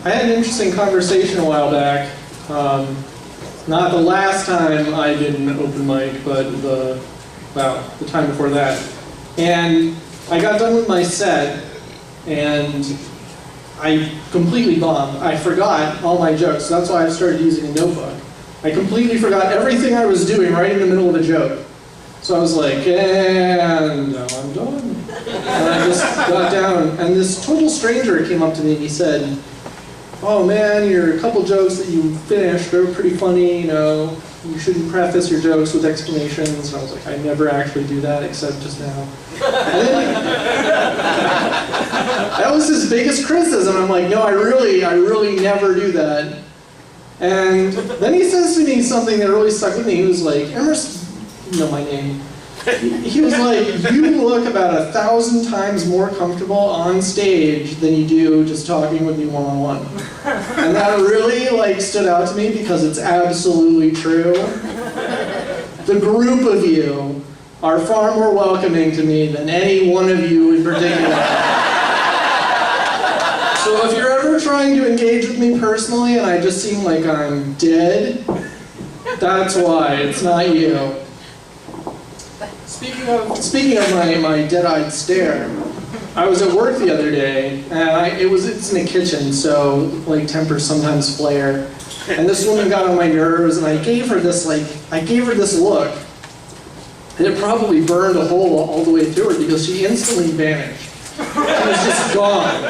I had an interesting conversation a while back. Not the last time I did an open mic, but the time before that. And I got done with my set, and I completely bombed. I forgot all my jokes, so that's why I started using a notebook. I completely forgot everything I was doing right in the middle of a joke. So I was like, and now I'm done. And I just got down, and this total stranger came up to me and he said, "Oh man, your couple jokes that you finished, they were pretty funny, you know, you shouldn't preface your jokes with explanations." And I was like, I never actually do that except just now. That was his biggest criticism. I'm like, no, I really never do that. And then he says to me something that really stuck with me. He was like, Emrys, you know my name. He was like, you look about 1,000 times more comfortable on stage than you do just talking with me one-on-one. And that really stood out to me because it's absolutely true. The group of you are far more welcoming to me than any one of you in particular. So if you're ever trying to engage with me personally and I just seem like I'm dead, that's why, it's not you. Speaking of my dead-eyed stare, I was at work the other day, and it's in a kitchen, so tempers sometimes flare. And this woman got on my nerves, and I gave her this look, and it probably burned a hole all the way through her because she instantly vanished. She was just gone.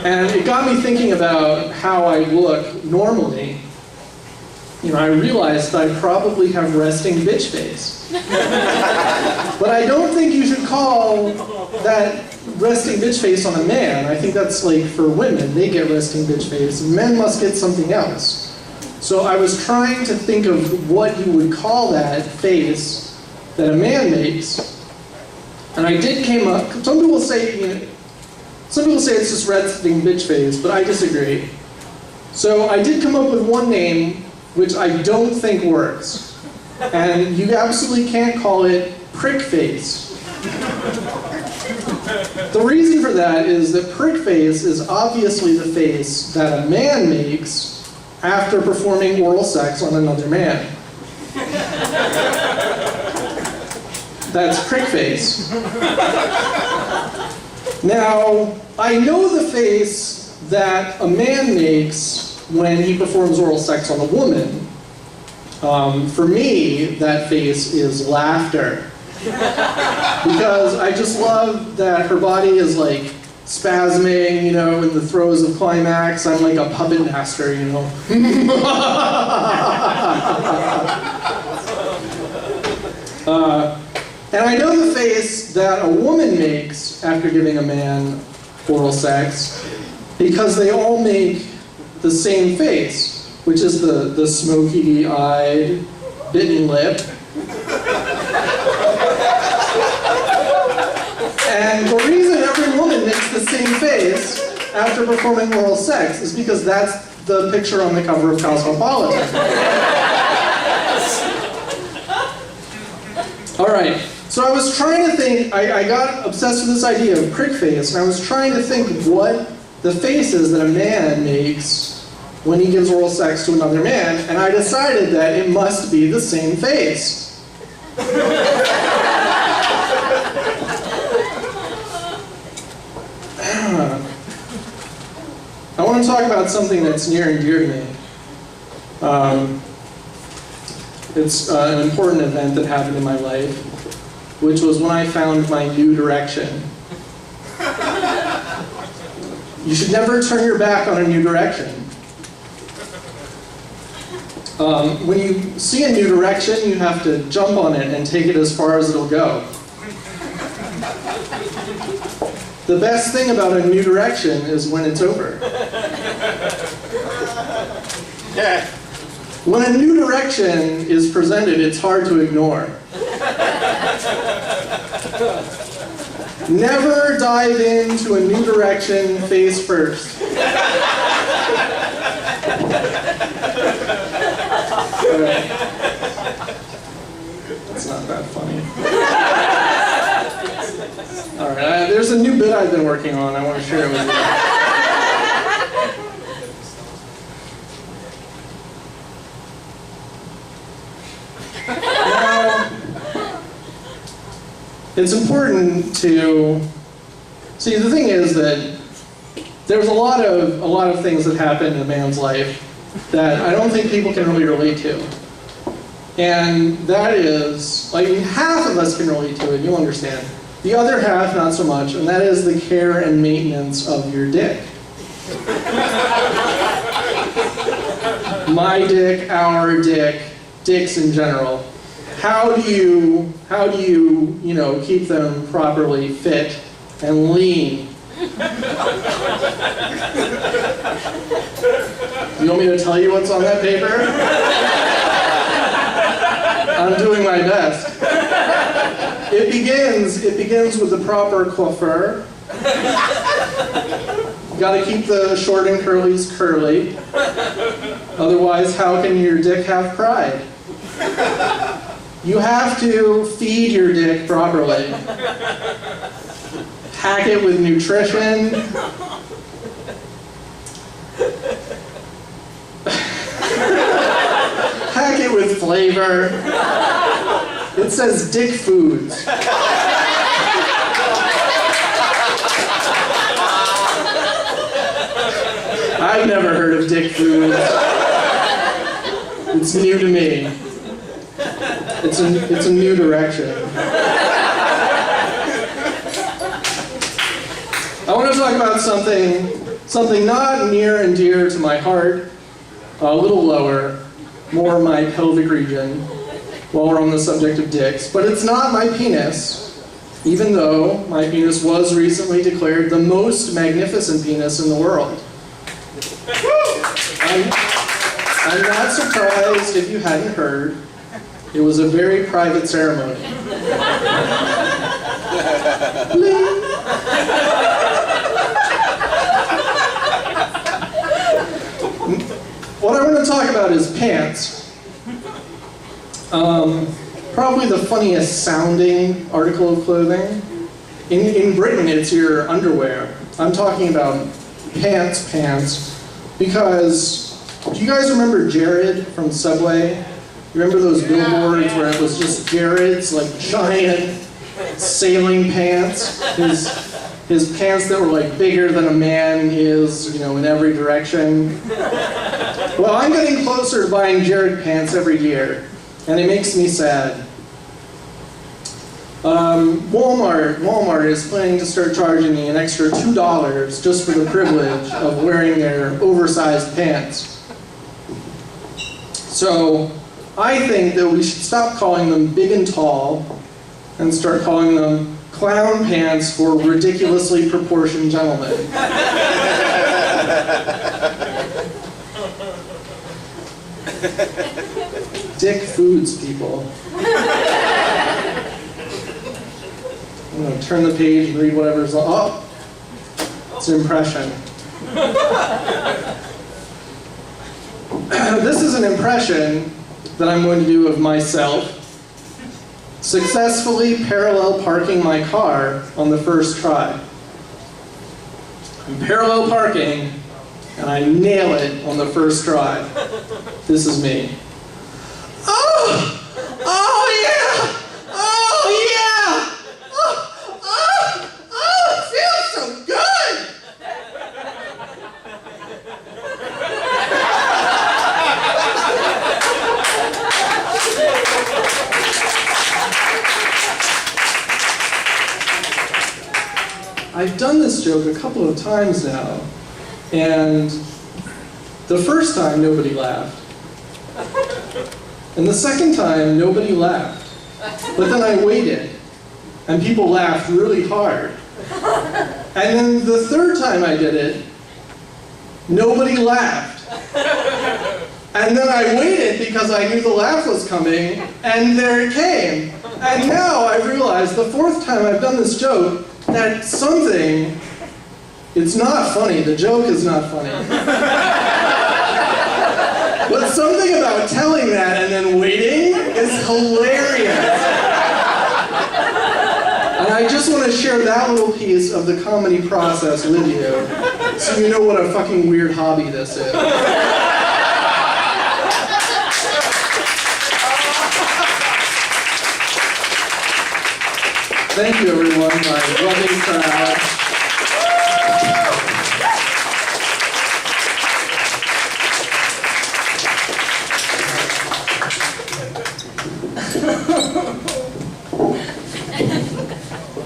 And it got me thinking about how I look normally. You know, I realized I probably have resting bitch face. But I don't think you should call that resting bitch face on a man. I think that's for women, they get resting bitch face. Men must get something else. So I was trying to think of what you would call that face that a man makes. And I came up, some people say it's just resting bitch face, but I disagree. So I did come up with one name which I don't think works. And you absolutely can't call it prick face. The reason for that is that prick face is obviously the face that a man makes after performing oral sex on another man. That's prick face. Now, I know the face that a man makes when he performs oral sex on a woman. For me, that face is laughter. Because I just love that her body is spasming, you know, in the throes of climax. I'm like a puppet master, you know. And I know the face that a woman makes after giving a man oral sex because they all make the same face, which is the smoky-eyed, bitten lip. And the reason every woman makes the same face after performing oral sex is because that's the picture on the cover of Cosmopolitan. All right, so I was trying to think, I got obsessed with this idea of prick face, and I was trying to think what the face is that a man makes when he gives oral sex to another man, and I decided that it must be the same face. I want to talk about something that's near and dear to me. It's an important event that happened in my life, which was when I found my new direction. You should never turn your back on a new direction. When you see a new direction, you have to jump on it and take it as far as it'll go. The best thing about a new direction is when it's over. When a new direction is presented, it's hard to ignore. Never dive into a new direction face first. That's not that funny. All right, there's a new bit I've been working on. I want to share it with you. it's important to, see, the thing is that there's a lot of things that happen in a man's life that I don't think people can really relate to. And that is, like, half of us can relate to it, you'll understand. The other half, not so much, and that is the care and maintenance of your dick. My dick, our dick, dicks in general. How do you keep them properly fit and lean? You want me to tell you what's on that paper? I'm doing my best. It begins with the proper coiffure. You gotta keep the short and curlies curly. Otherwise, how can your dick have pride? You have to feed your dick properly. Pack it with nutrition. Pack it with flavor. It says dick foods. I've never heard of dick foods. It's new to me. It's a new direction. I want to talk about something not near and dear to my heart, a little lower, more my pelvic region, while we're on the subject of dicks. But it's not my penis, even though my penis was recently declared the most magnificent penis in the world. I'm not surprised if you hadn't heard. It was a very private ceremony. What I want to talk about is pants. Probably the funniest sounding article of clothing. In Britain, it's your underwear. I'm talking about pants, because do you guys remember Jared from Subway? You remember those billboards where it was just Jared's, like, giant sailing pants? His pants that were, like, bigger than a man is, in every direction. Well, I'm getting closer to buying Jared pants every year, and it makes me sad. Walmart is planning to start charging me an extra $2 just for the privilege of wearing their oversized pants. So, I think that we should stop calling them big and tall and start calling them clown pants for ridiculously proportioned gentlemen. Dick foods, people. I'm going to turn the page and read whatever's on. Oh! It's an impression. This is an impression that I'm going to do of myself successfully parallel parking my car on the first try. I'm parallel parking, and I nail it on the first try. This is me. Oh! Oh yeah! Oh yeah! Oh, it feels so good! I've done this joke a couple of times now, and the first time nobody laughed. And the second time nobody laughed. But then I waited, and people laughed really hard. And then the third time I did it, nobody laughed. And then I waited because I knew the laugh was coming, and there it came. And now I've realized the fourth time I've done this joke that something, it's not funny, the joke is not funny. But something about telling that and then waiting is hilarious. And I just want to share that little piece of the comedy process with you, so you know what a fucking weird hobby this is. Thank you, everyone, my loving crowd.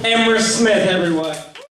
Emrys Smith, everyone.